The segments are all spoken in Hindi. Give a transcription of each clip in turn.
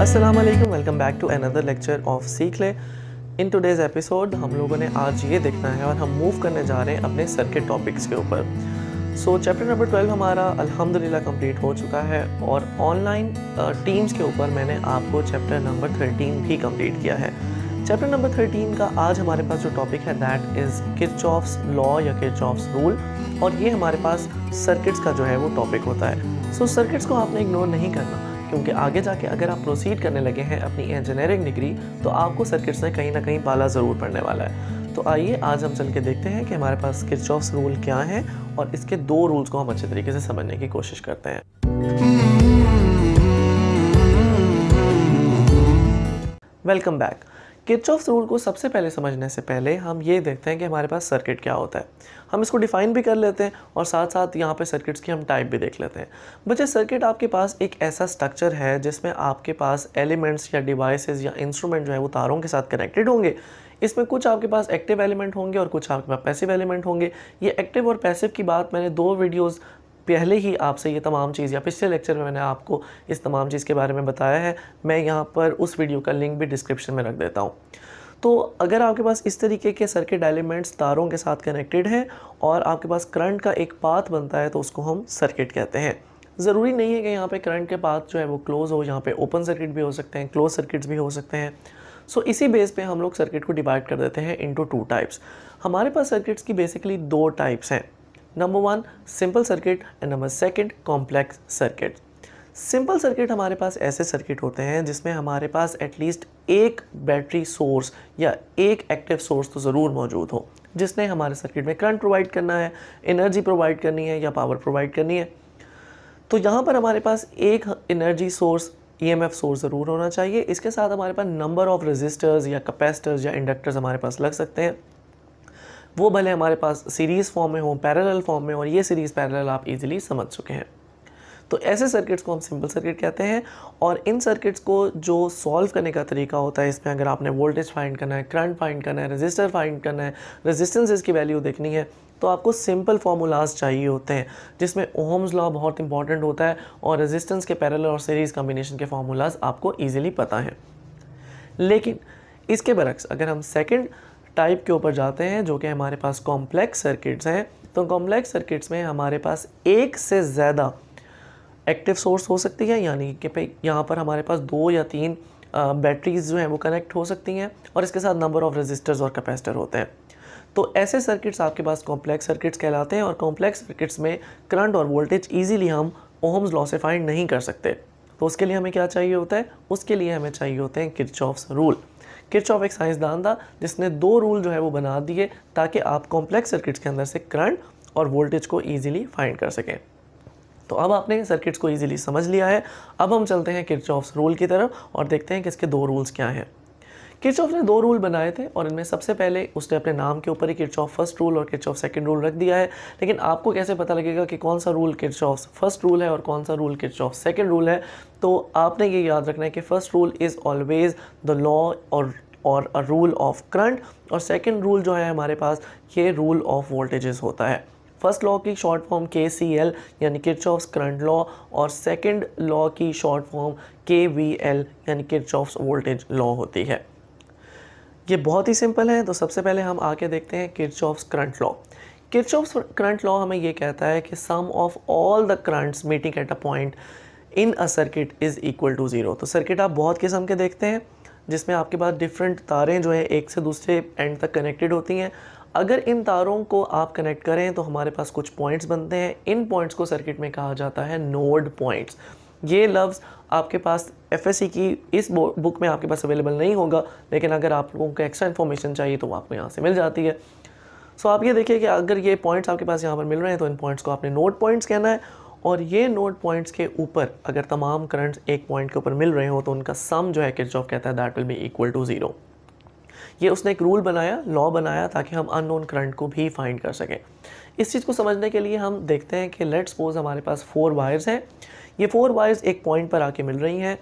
अस्सलाम वालेकुम, welcome back to another lecture of Seekh Le. In today's episode हम लोगों ने आज ये देखना है और हम मूव करने जा रहे हैं अपने सर्किट टॉपिक्स के ऊपर। सो चैप्टर नंबर 12 हमारा अल्हम्दुलिल्लाह कंप्लीट हो चुका है और ऑनलाइन टीम्स के ऊपर मैंने आपको चैप्टर नंबर 13 भी कंप्लीट किया है। चैप्टर नंबर 13 का आज हमारे पास जो टॉपिक है दैट इज़ किरचॉफ्स लॉ या किरचॉफ्स रूल, और ये हमारे पास सर्किट्स का जो है वो टॉपिक होता है। सो सर्किट्स को आपने इग्नोर नहीं करना, क्योंकि आगे जाके अगर आप प्रोसीड करने लगे हैं अपनी इंजीनियरिंग डिग्री तो आपको सर्किट्स में कहीं ना कहीं पाला ज़रूर पड़ने वाला है। तो आइए आज हम चल के देखते हैं कि हमारे पास किरचॉफ्स रूल क्या है और इसके दो रूल्स को हम अच्छे तरीके से समझने की कोशिश करते हैं। Welcome back. किरचॉफ्स रूल को सबसे पहले समझने से पहले हम ये देखते हैं कि हमारे पास सर्किट क्या होता है। हम इसको डिफाइन भी कर लेते हैं और साथ साथ यहाँ पे सर्किट्स की हम टाइप भी देख लेते हैं। बच्चे, सर्किट आपके पास एक ऐसा स्ट्रक्चर है जिसमें आपके पास एलिमेंट्स या डिवाइसेस या इंस्ट्रूमेंट जो है वो तारों के साथ कनेक्टेड होंगे। इसमें कुछ आपके पास एक्टिव एलिमेंट होंगे और कुछ आपके पास पैसिव एलिमेंट होंगे। ये एक्टिव और पैसिव की बात मैंने 2 वीडियोज़ पहले ही आपसे ये तमाम चीज़, या पिछले लेक्चर में मैंने आपको इस तमाम चीज़ के बारे में बताया है। मैं यहाँ पर उस वीडियो का लिंक भी डिस्क्रिप्शन में रख देता हूँ। तो अगर आपके पास इस तरीके के सर्किट एलिमेंट्स तारों के साथ कनेक्टेड हैं और आपके पास करंट का एक पाथ बनता है तो उसको हम सर्किट कहते हैं। ज़रूरी नहीं है कि यहाँ पे करंट के पाथ जो है वो क्लोज़ हो, यहाँ पे ओपन सर्किट भी हो सकते हैं, क्लोज सर्किट्स भी हो सकते हैं। सो इसी बेस पे हम लोग सर्किट को डिवाइड कर देते हैं इनटू 2 टाइप्स। हमारे पास सर्किट्स की बेसिकली 2 टाइप्स हैं। Number 1 simple circuit and number 2 complex circuit. Simple circuit हमारे पास ऐसे सर्किट होते हैं जिसमें हमारे पास एटलीस्ट एक बैटरी सोर्स या एक एक्टिव सोर्स तो ज़रूर मौजूद हो, जिसने हमारे सर्किट में करंट प्रोवाइड करना है, एनर्जी प्रोवाइड करनी है या पावर प्रोवाइड करनी है। तो यहाँ पर हमारे पास एक एनर्जी सोर्स, ईएमएफ सोर्स ज़रूर होना चाहिए। इसके साथ हमारे पास नंबर ऑफ रेजिस्टर्स या कैपेसिटर्स या इंडक्टर्स हमारे पास लग सकते हैं। वो भले हमारे पास सीरीज़ फॉर्म में हो, पैरेलल फॉर्म में, और ये सीरीज़ पैरेलल आप इजीली समझ चुके हैं। तो ऐसे सर्किट्स को हम सिंपल सर्किट कहते हैं। और इन सर्किट्स को जो सॉल्व करने का तरीका होता है, इसमें अगर आपने वोल्टेज फाइंड करना है, करंट फाइंड करना है, रेजिस्टर फाइंड करना है, रेजिस्टेंसेस की वैल्यू देखनी है, तो आपको सिंपल फार्मूलाज चाहिए होते हैं, जिसमें ओहम्स लॉ बहुत इंपॉर्टेंट होता है और रेजिस्टेंस के पैरेलल और सीरीज़ कॉम्बिनेशन के फार्मूलाज आपको ईजिली पता हैं। लेकिन इसके बरक्स अगर हम सेकेंड टाइप के ऊपर जाते हैं, जो कि हमारे पास कॉम्प्लेक्स सर्किट्स हैं, तो कॉम्प्लेक्स सर्किट्स में हमारे पास एक से ज़्यादा एक्टिव सोर्स हो सकती है, यानी कि यहाँ पर हमारे पास 2 या 3 बैटरीज जो हैं वो कनेक्ट हो सकती हैं और इसके साथ नंबर ऑफ रेजिस्टर्स और कैपेसिटर होते हैं। तो ऐसे सर्किट्स आपके पास कॉम्प्लेक्स सर्किट्स कहलाते हैं। और कॉम्प्लेक्स सर्किट्स में करंट और वोल्टेज इजीली हम ओहम्स लॉ से फाइंड नहीं कर सकते। तो उसके लिए हमें क्या चाहिए होता है? उसके लिए हमें चाहिए होते हैं किरचॉफ्स रूल। किरचॉफ एक साइंसदान था जिसने 2 रूल जो है वो बना दिए ताकि आप कॉम्प्लेक्स सर्किट्स के अंदर से करंट और वोल्टेज को ईजिली फाइंड कर सकें। तो अब आपने सर्किट्स को इजीली समझ लिया है। अब हम चलते हैं किरचॉफ्स रूल की तरफ और देखते हैं कि इसके 2 रूल्स क्या हैं। किरचॉफ ने 2 रूल बनाए थे और इनमें सबसे पहले उसने अपने नाम के ऊपर ही किरचॉफ फर्स्ट रूल और किरचॉफ सेकंड रूल रख दिया है। लेकिन आपको कैसे पता लगेगा कि कौन सा रूल किरचॉफ फर्स्ट रूल है और कौन सा रूल किरचॉफ सेकंड रूल है? तो आपने ये याद रखना है कि first rule is always the law और अ रूल ऑफ करंट, और सेकेंड रूल जो है हमारे पास ये रूल ऑफ वोल्टेजेस होता है। फर्स्ट लॉ की शॉर्ट फॉर्म KCL यानी किरचॉफ्स करंट लॉ, और सेकंड लॉ की शॉर्ट फॉर्म KVL यानी किरचॉफ्स वोल्टेज लॉ होती है। ये बहुत ही सिंपल है। तो सबसे पहले हम आके देखते हैं Kirchhoff's current law. Kirchhoff's current law हमें ये कहता है कि sum of all the currents meeting at a point in a circuit is equal to 0। तो सर्किट आप बहुत किस्म के देखते हैं जिसमें आपके पास डिफरेंट तारें जो है एक से दूसरे एंड तक कनेक्टेड होती हैं। अगर इन तारों को आप कनेक्ट करें तो हमारे पास कुछ पॉइंट्स बनते हैं। इन पॉइंट्स को सर्किट में कहा जाता है नोड पॉइंट्स। ये लफ्ज़ आपके पास FSC की इस बुक में आपके पास अवेलेबल नहीं होगा, लेकिन अगर आप लोगों को एक्स्ट्रा इन्फॉर्मेशन चाहिए तो वो आपको यहाँ से मिल जाती है। सो आप ये देखिए कि अगर ये पॉइंट्स आपके पास यहाँ पर मिल रहे हैं तो इन पॉइंट्स को आपने नोड पॉइंट्स कहना है। और ये नोड पॉइंट्स के ऊपर अगर तमाम करंट्स एक पॉइंट के ऊपर मिल रहे हो तो उनका सम जो है किरचॉफ कहता है that will be equal to 0। ये उसने एक रूल बनाया, लॉ बनाया, ताकि हम अननोन करंट को भी फाइंड कर सकें। इस चीज़ को समझने के लिए हम देखते हैं कि लेट्स सपोज हमारे पास 4 वायर्स हैं। ये 4 वायर्स एक पॉइंट पर आके मिल रही हैं।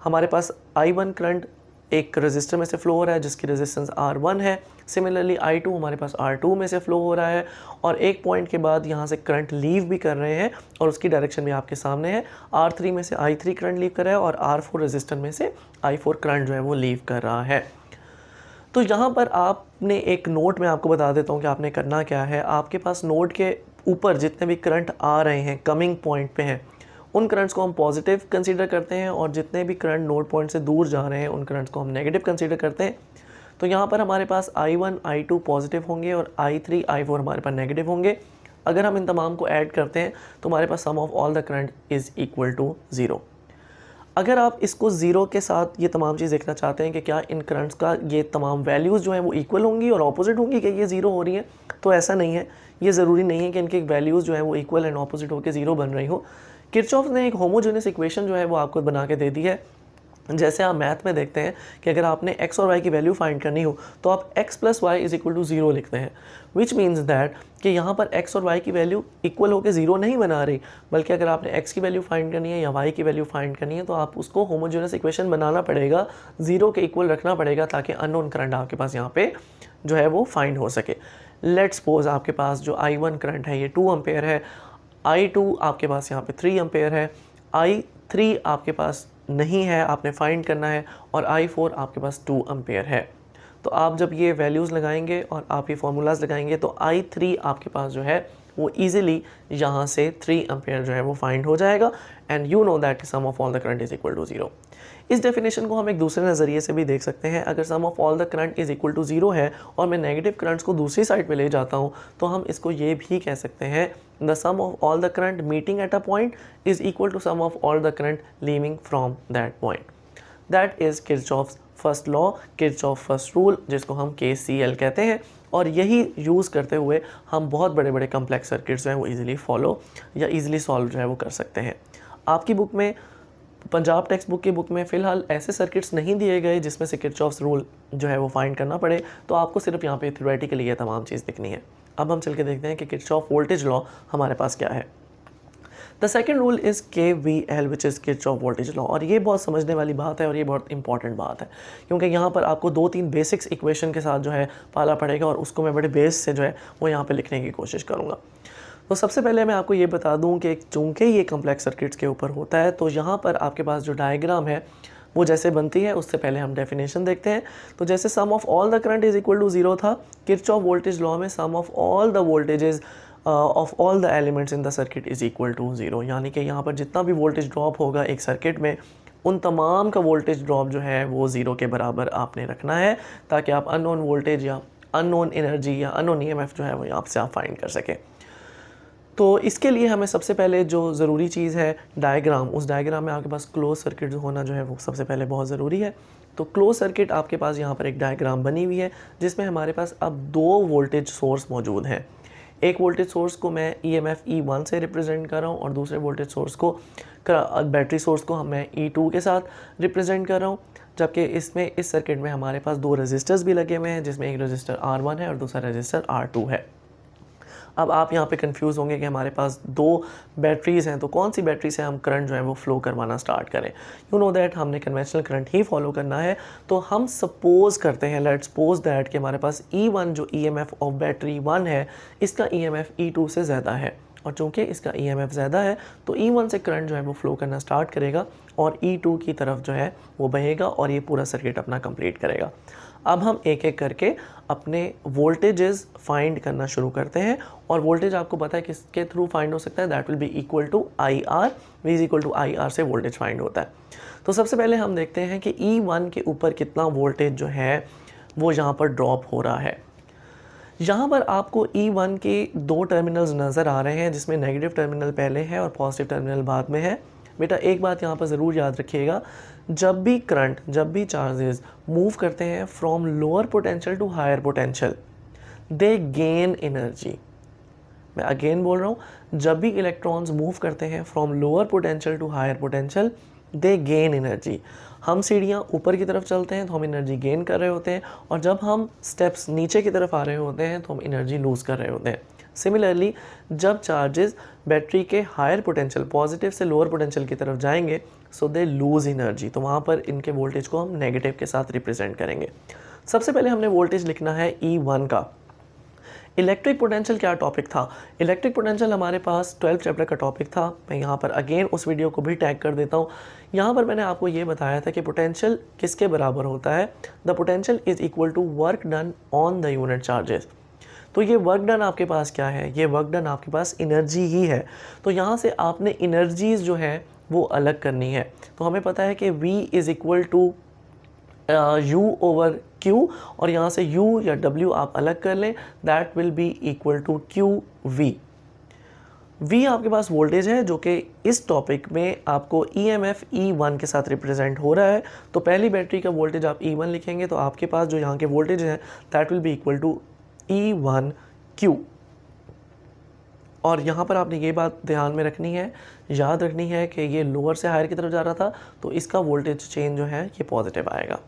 हमारे पास I1 करंट एक रेजिस्टर में से फ्लो हो रहा है जिसकी रेजिस्टेंस R1 है। सिमिलरली I2 हमारे पास R2 में से फ्लो हो रहा है और एक पॉइंट के बाद यहाँ से करंट लीव भी कर रहे हैं और उसकी डायरेक्शन भी आपके सामने है। R3 में से I3 करंट लीव कर रहा है और R4 रेजिस्टर में से I4 करंट जो है वो लीव कर रहा है। तो यहाँ पर आपने एक नोट में आपको बता देता हूँ कि आपने करना क्या है। आपके पास नोड के ऊपर जितने भी करंट आ रहे हैं कमिंग पॉइंट पे हैं, उन करंट्स को हम पॉजिटिव कंसीडर करते हैं और जितने भी करंट नोड पॉइंट से दूर जा रहे हैं उन करंट्स को हम नेगेटिव कंसीडर करते हैं। तो यहाँ पर हमारे पास I1 I2 पॉजिटिव होंगे और I3 I4 हमारे पास नेगेटिव होंगे। अगर हम इन तमाम को ऐड करते हैं तो हमारे पास sum of all the current is equal to 0। अगर आप इसको ज़ीरो के साथ ये तमाम चीज़ देखना चाहते हैं कि क्या इन करंट्स का ये तमाम वैल्यूज़ जो हैं वो इक्वल होंगी और ऑपोजिट होंगी कि ये ज़ीरो हो रही हैं, तो ऐसा नहीं है। ये ज़रूरी नहीं है कि इनके वैल्यूज़ जो हैं वो इक्वल एंड ऑपोजिट होकर ज़ीरो बन रही हो। किरचॉफ ने एक होमोजेनियस इक्वेशन जो है वो आपको बना के दे दी है। जैसे आप मैथ में देखते हैं कि अगर आपने x और y की वैल्यू फाइंड करनी हो तो आप x plus y is equal to 0 लिखते हैं, विच मीन्स दैट कि यहाँ पर x और y की वैल्यू इक्वल होकर 0 नहीं बना रही, बल्कि अगर आपने x की वैल्यू फाइंड करनी है या y की वैल्यू फाइंड करनी है तो आप उसको होमोजेनियस इक्वेशन बनाना पड़ेगा, 0 के इक्वल रखना पड़ेगा ताकि अननोन करंट आपके पास यहाँ पे जो है वो फाइंड हो सके। लेट्स सपोज आपके पास जो I1 करंट है ये 2 एम्पेयर है, I2 आपके पास यहाँ पे 3 एम्पेयर है, I3 आपके पास नहीं है, आपने फाइंड करना है, और I4 आपके पास 2 एम्पेयर है। तो आप जब ये वैल्यूज़ लगाएंगे और आप ये फार्मूलाज लगाएंगे तो I3 आपके पास जो है वो ईजिली यहाँ से 3 एम्पेयर जो है वो फाइंड हो जाएगा and you know that sum of all the current is equal to 0। इस डेफिनेशन को हम एक दूसरे नज़रिए से भी देख सकते हैं। अगर sum of all the current is equal to 0 है और मैं नेगेटिव करंट्स को दूसरी साइड पे ले जाता हूँ तो हम इसको ये भी कह सकते हैं the sum of all the current meeting at a point is equal to sum of all the current leaving from that point. That is Kirchhoff's first law, Kirchhoff first rule, जिसको हम KCL कहते हैं। और यही यूज़ करते हुए हम बहुत बड़े बड़े कम्प्लेक्स सर्किट्स जो हैं वो ईजिली फॉलो या ईजिली सॉल्व जो है वो कर सकते हैं। आपकी बुक में, पंजाब टेक्स्ट बुक की बुक में फ़िलहाल ऐसे सर्किट्स नहीं दिए गए जिसमें से किरचॉफ्स रूल जो है वो फाइंड करना पड़े, तो आपको सिर्फ यहाँ पे थ्योरेटिकली ये तमाम चीज़ दिखनी है। अब हम चल के देखते हैं कि किरचॉफ वोल्टेज लॉ हमारे पास क्या है। The second rule is KVL which is Kirchhoff voltage law. और ये बहुत समझने वाली बात है और ये बहुत इंपॉर्टेंट बात है क्योंकि यहाँ पर आपको 2-3 बेसिक्स इक्वेशन के साथ जो है पाला पड़ेगा और उसको मैं बड़े बेस से जो है वो यहाँ पे लिखने की कोशिश करूँगा। तो सबसे पहले मैं आपको ये बता दूं कि चूँकि ये कम्प्लेक्स सर्किट्स के ऊपर होता है तो यहाँ पर आपके पास जो डायग्राम है वो जैसे बनती है उससे पहले हम डेफिनेशन देखते हैं। तो जैसे sum of all the current is equal to 0 था, किरचॉफ वोल्टेज लॉ में sum of all the voltages of all the elements in the circuit is equal to 0, यानी कि यहाँ पर जितना भी वोल्टेज ड्रॉप होगा एक सर्किट में उन तमाम का वोल्टेज ड्रॉप जो है वो 0 के बराबर आपने रखना है ताकि आप अननोन वोल्टेज या अननोन एनर्जी या अननोन EMF जो है वो यहाँ से आप फाइंड कर सकें। तो इसके लिए हमें सबसे पहले जो ज़रूरी चीज़ है डायग्राम, उस डायग्राम में आपके पास क्लोज सर्किट होना जो है वो सबसे पहले बहुत ज़रूरी है। तो क्लोज सर्किट आपके पास यहाँ पर एक डायग्राम बनी हुई है जिसमें हमारे पास अब 2 वोल्टेज सोर्स मौजूद हैं। एक वोल्टेज सोर्स को मैं EMF E1 से रिप्रेजेंट कर रहा हूँ और दूसरे वोल्टेज सोर्स को, बैटरी सोर्स को मैं E2 के साथ रिप्रेजेंट कर रहा हूँ। जबकि इसमें इस सर्किट में हमारे पास 2 रजिस्टर्स भी लगे हुए हैं जिसमें एक रजिस्टर R1 है और दूसरा रजिस्टर R2 है। अब आप यहाँ पे कंफ्यूज होंगे कि हमारे पास 2 बैटरीज़ हैं तो कौन सी बैटरी से हम करंट जो है वो फ्लो करवाना स्टार्ट करें। यू नो दैट हमने कन्वेंशनल करंट ही फॉलो करना है। तो हम सपोज करते हैं, लेट्स सपोज दैट कि हमारे पास E1 जो EMF ऑफ बैटरी 1 है इसका EMF E2 से ज़्यादा है और चूँकि इसका EMF ज़्यादा है तो E1 से करंट जो है वो फ्लो करना स्टार्ट करेगा और E2 की तरफ जो है वो बहेगा और ये पूरा सर्किट अपना कंप्लीट करेगा। अब हम एक एक करके अपने वोल्टेजेस फाइंड करना शुरू करते हैं और वोल्टेज आपको पता है किसके थ्रू फाइंड हो सकता है, that will be equal to IR, V is equal to IR से वोल्टेज फाइंड होता है। तो सबसे पहले हम देखते हैं कि E1 के ऊपर कितना वोल्टेज जो है वो यहाँ पर ड्रॉप हो रहा है। यहाँ पर आपको E1 के 2 टर्मिनल्स नज़र आ रहे हैं जिसमें नेगेटिव टर्मिनल पहले है और पॉजिटिव टर्मिनल बाद में है। बेटा एक बात यहाँ पर ज़रूर याद रखिएगा, जब भी करंट, जब भी चार्जेस मूव करते हैं from lower potential to higher potential, they gain energy. मैं अगेन बोल रहा हूँ, जब भी इलेक्ट्रॉन्स मूव करते हैं from lower potential to higher potential, they gain energy. हम सीढ़ियाँ ऊपर की तरफ चलते हैं तो हम एनर्जी गेन कर रहे होते हैं और जब हम स्टेप्स नीचे की तरफ आ रहे होते हैं तो हम एनर्जी लूज़ कर रहे होते हैं। सिमिलरली जब चार्जेस बैटरी के हायर पोटेंशियल पॉजिटिव से लोअर पोटेंशियल की तरफ जाएंगे सो दे लूज एनर्जी, तो वहाँ पर इनके वोल्टेज को हम नेगेटिव के साथ रिप्रेजेंट करेंगे। सबसे पहले हमने वोल्टेज लिखना है E1 का। इलेक्ट्रिक पोटेंशियल क्या टॉपिक था? इलेक्ट्रिक पोटेंशियल हमारे पास 12th चैप्टर का टॉपिक था। मैं यहाँ पर अगेन उस वीडियो को भी टैग कर देता हूँ। यहाँ पर मैंने आपको ये बताया था कि पोटेंशियल किसके बराबर होता है, the potential is equal to work done on the unit charges. तो ये वर्क डन आपके पास क्या है, ये वर्क डन आपके पास एनर्जी ही है। तो यहाँ से आपने एनर्जीज जो है वो अलग करनी है। तो हमें पता है कि V is equal to U over Q, और यहाँ से U या W आप अलग कर लें, that will be equal to QV। V आपके पास वोल्टेज है जो कि इस टॉपिक में आपको EMF E1 के साथ रिप्रेजेंट हो रहा है। तो पहली बैटरी का वोल्टेज आप E1 लिखेंगे तो आपके पास जो यहाँ के वोल्टेज है that will be equal to E1Q। और यहाँ पर आपने ये बात ध्यान में रखनी है, याद रखनी है कि ये लोअर से हायर की तरफ जा रहा था तो इसका वोल्टेज चेंज जो है ये पॉजिटिव आएगा।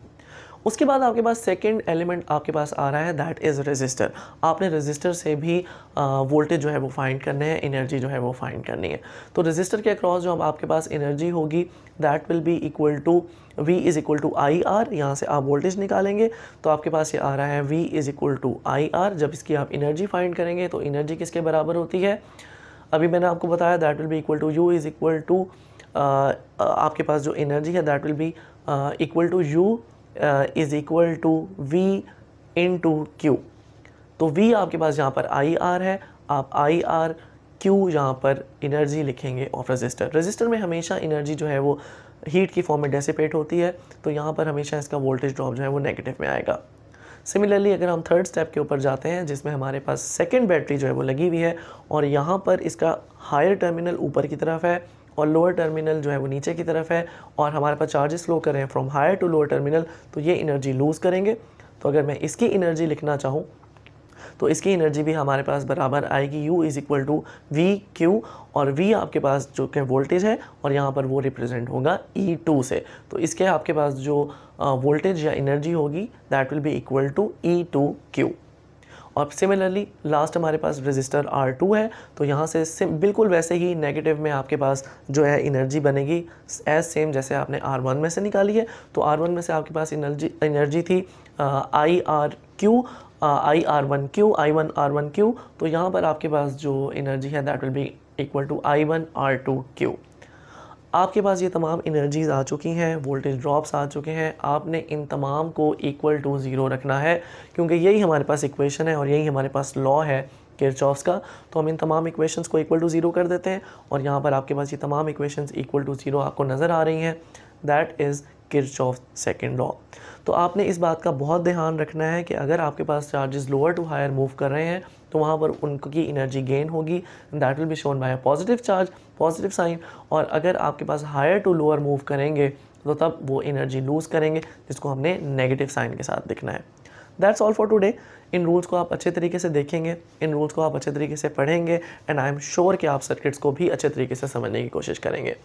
उसके बाद आपके पास सेकंड एलिमेंट आपके पास आ रहा है, दैट इज़ रेजिस्टर। आपने रेजिस्टर से भी वोल्टेज जो है वो फाइंड करने हैं, एनर्जी जो है वो फाइंड करनी है। तो रेजिस्टर के अक्रॉस जो आपके पास एनर्जी होगी that will be equal to V is equal to IR। यहाँ से आप वोल्टेज निकालेंगे तो आपके पास ये आ रहा है V is equal to IR। जब इसकी आप एनर्जी फाइंड करेंगे तो एनर्जी किसके बराबर होती है, अभी मैंने आपको बताया that will be equal to U is equal to आपके पास जो एनर्जी है that will be equal to U is equal to V into Q। तो V आपके पास यहाँ पर IR है, आप IR Q यहाँ पर एनर्जी लिखेंगे ऑफ रेजिस्टर। रेजिस्टर में हमेशा एनर्जी जो है वो हीट की फॉर्म में डेसिपेट होती है, तो यहाँ पर हमेशा इसका वोल्टेज ड्रॉप जो है वो नेगेटिव में आएगा। सिमिलरली अगर हम थर्ड स्टेप के ऊपर जाते हैं जिसमें हमारे पास सेकंड बैटरी जो है वो लगी हुई है और यहाँ पर इसका हायर टर्मिनल ऊपर की तरफ है और लोअर टर्मिनल जो है वो नीचे की तरफ है और हमारे पास चार्जेस फ्लो कर रहे हैं from higher to lower terminal, तो ये एनर्जी लूज़ करेंगे। तो अगर मैं इसकी एनर्जी लिखना चाहूँ तो इसकी एनर्जी भी हमारे पास बराबर आएगी U is equal to VQ, और V आपके पास जो कि वोल्टेज है और यहाँ पर वो रिप्रेजेंट होगा E2 से। तो इसके आपके पास जो वोल्टेज या एनर्जी होगी that will be equal to E2Q। और सिमिलरली लास्ट हमारे पास रेजिस्टर R2 है, तो यहाँ से बिल्कुल वैसे ही नेगेटिव में आपके पास जो है एनर्जी बनेगी एज सेम जैसे आपने R1 में से निकाली है। तो R1 में से आपके पास एनर्जी थी IR1Q, I1R1Q। तो यहाँ पर आपके पास जो एनर्जी है that will be equal to I1R2Q। आपके पास ये तमाम एनर्जीज़ आ चुकी हैं, वोल्टेज ड्रॉप्स आ चुके हैं। आपने इन तमाम को इक्वल टू ज़ीरो रखना है क्योंकि यही हमारे पास इक्वेशन है और यही हमारे पास लॉ है किरचॉफ्स का। तो हम इन तमाम इक्वेशंस को इक्वल टू ज़ीरो कर देते हैं और यहाँ पर आपके पास ये तमाम इक्वेशंस इक्वल टू ज़ीरो आपको नज़र आ रही हैं। That is Kirchhoff's second law. तो आपने इस बात का बहुत ध्यान रखना है कि अगर आपके पास charges lower to higher move कर रहे हैं तो वहाँ पर उनकी एनर्जी गेन होगी, that will be shown by a positive charge, positive sign. और अगर आपके पास हायर टू लोअर मूव करेंगे तो तब वो एनर्जी लूज़ करेंगे जिसको हमने नेगेटिव साइन के साथ लिखना है। That's all for today. In rules को आप अच्छे तरीके से देखेंगे, इन रूल्स को आप अच्छे तरीके से पढ़ेंगे एंड आई एम श्योर कि आप सर्किट्स को भी अच्छे तरीके से समझने की कोशिश करेंगे।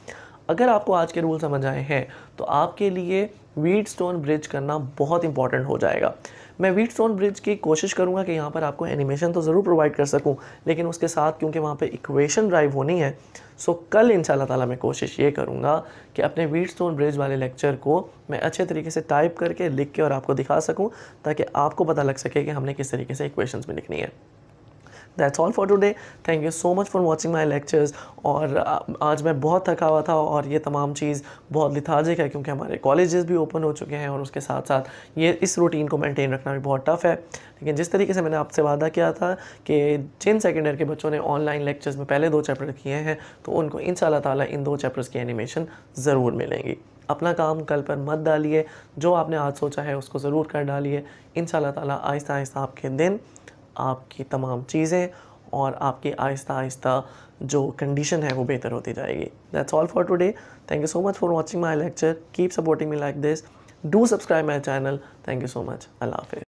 अगर आपको आज के रूल समझ आए हैं तो आपके लिए व्हीटस्टोन ब्रिज करना बहुत इंपॉर्टेंट हो जाएगा। मैं व्हीटस्टोन ब्रिज की कोशिश करूंगा कि यहाँ पर आपको एनिमेशन तो ज़रूर प्रोवाइड कर सकूं, लेकिन उसके साथ क्योंकि वहाँ पे इक्वेशन ड्राइव होनी है, सो कल इंशाल्लाह ताला मैं कोशिश ये करूँगा कि अपने व्हीटस्टोन ब्रिज वाले लेक्चर को मैं अच्छे तरीके से टाइप करके लिख के और आपको दिखा सकूँ ताकि आपको पता लग सके कि हमने किस तरीके से इक्वेशंस में लिखनी है। That's all for today. Thank you so much for watching my lectures। और आज मैं बहुत थका हुआ था और ये तमाम चीज़ बहुत लिथार्जिक है क्योंकि हमारे कॉलेजेस भी ओपन हो चुके हैं और उसके साथ साथ ये इस रूटीन को मेंटेन रखना भी बहुत टफ़ है। लेकिन जिस तरीके से मैंने आपसे वादा किया था कि जिन सेकेंड ईयर के बच्चों ने ऑनलाइन लेक्चर्स में पहले 2 चैप्टर किए हैं तो उनको इंशाल्लाह ताला इन 2 चैप्टर्स की एनिमेशन ज़रूर मिलेंगी। अपना काम कल पर मत डालिए, जो आपने आज सोचा है उसको ज़रूर कर डालिए। इंशाल्लाह ताला आहिस्ता आहिस्ता आपके दिन, आपकी तमाम चीज़ें और आपकी आहिस्ता आहिस्ता जो कंडीशन है वो बेहतर होती जाएगी। That's all for today. Thank you so much for watching my lecture. Keep supporting me like this. Do subscribe my channel. Thank you so much. अल्लाह हाफिज़।